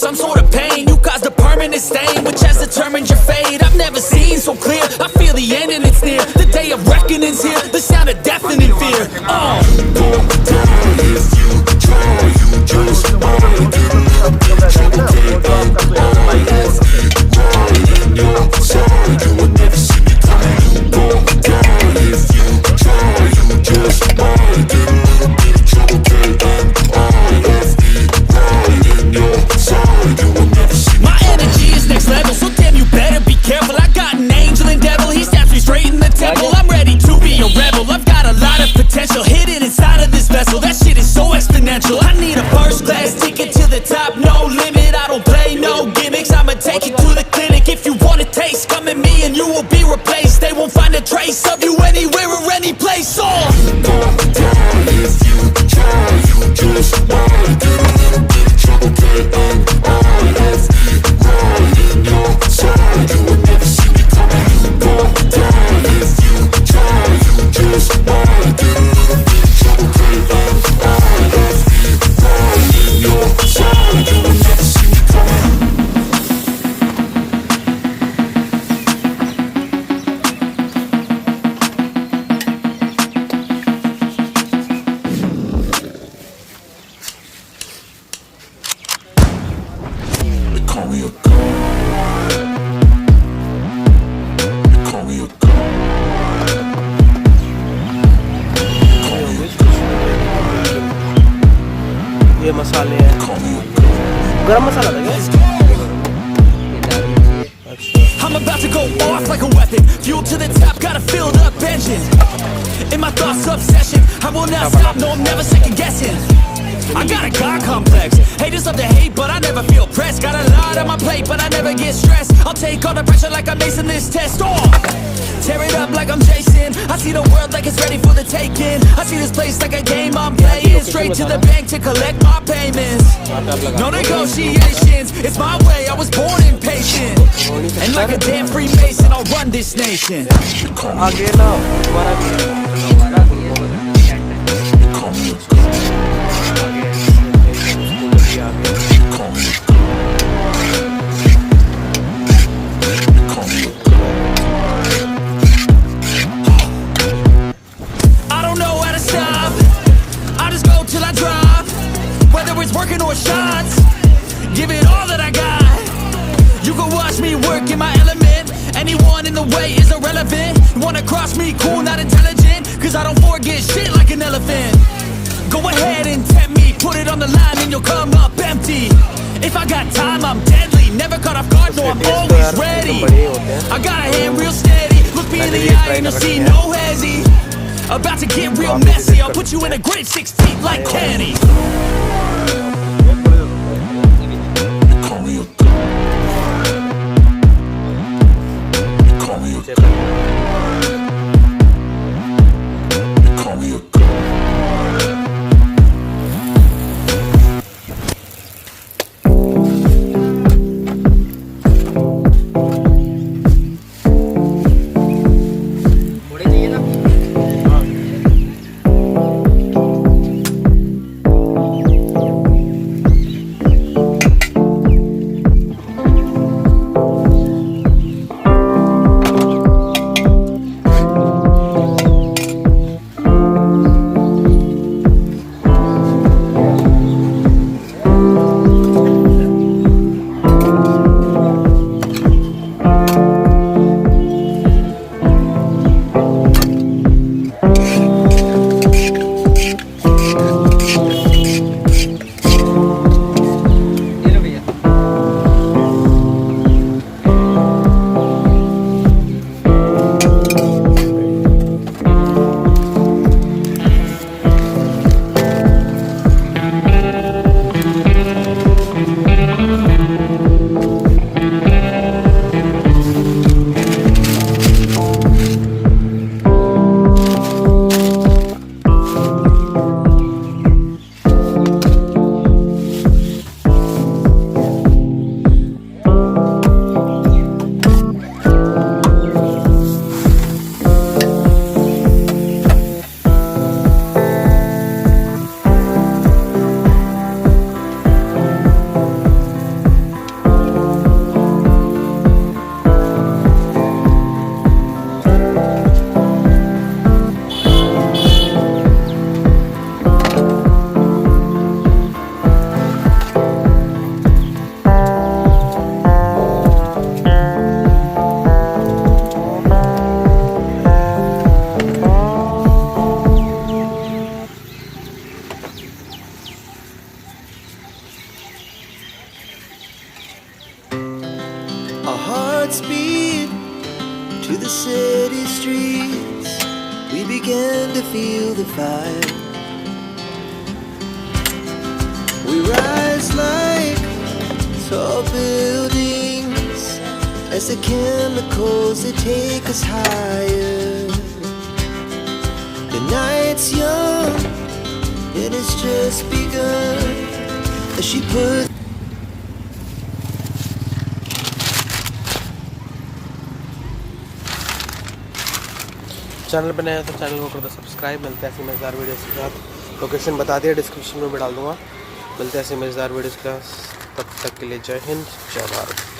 some sort of pain. You caused a permanent stain, which has determined your fate. I've never seen so clear, I feel the end and it's near. The day of reckoning's here, the sound of deafening fear. Go down if you try, you just might get in trouble. All left right in your side, you will never see me coming. Go down if you try, you just might get in trouble. All left right in your side, you will never see me. My energy is next level, so damn you better be careful. I got an angel and devil, he stabs me straight in the temple. I'm ready to be a rebel, I've got a lot of potential hidden inside of this vessel. That shit is so exponential. I need a first class ticket to the top, no limit. I don't play no gimmicks, I'ma take you to the clinic. If you want a taste, come at me and you will be replaced. They won't find a trace of you anywhere or any place. Go down if you try, you just might get a little bit of trouble. All left right in your side, you will never see me coming. Go down if you try, you just might get a little bit of trouble. All left right in your side, you will never see me coming. Call me a god. Call me a god. ये मसाले हैं, गरम मसाला था क्या? I'm about to go off like a weapon. Fuel to the top, got a filled up engine. In my thoughts, obsession. I will not stop, no, I'm never second guessing. I got a God complex. Haters love to hate, but I never feel pressed. Got a lot on my plate, but I never get stressed. I'll take all the pressure like I'm acing this test. Tear it up like I'm Jason. I see the world like it's ready for the taking. I see this place like a game I'm playing. Straight to the bank to collect my payments. No negotiations, it's my way, I was born impatient. And like a damn Freemason, I'll run this nation. आगे ना हमारा भी I don't know how to stop, I just go till I drop. Whether it's working or shots, give it all that I got. You can watch me work in my element. Anyone in the way is irrelevant. You wanna cross me, cool, not intelligent. Cause I don't forget shit like an elephant. Go ahead and tempt me, put it on the line and you'll come up empty. If I got time, I'm deadly. Never caught off guard, no, I'm always ready. I got a hand real steady. Look me in the eye and you'll see no hezzy. About to get real messy, I'll put you in a grave 6 feet like Kenny. at speed to the city streets. We began to feel the fire. We rise like tall buildings as the chemicals they take us higher. The night's young and it's just begun as she puts channel पर नया है तो channel को कर दो subscribe. मिलते हैं ऐसी मज़ेदार वीडियोस के साथ। लोकेशन बता दिया डिस्क्रिप्शन में भी डाल दूँगा। मिलते हैं ऐसी मज़ेदार वीडियोस के साथ। तब तक के लिए जय हिंद, जय भारत।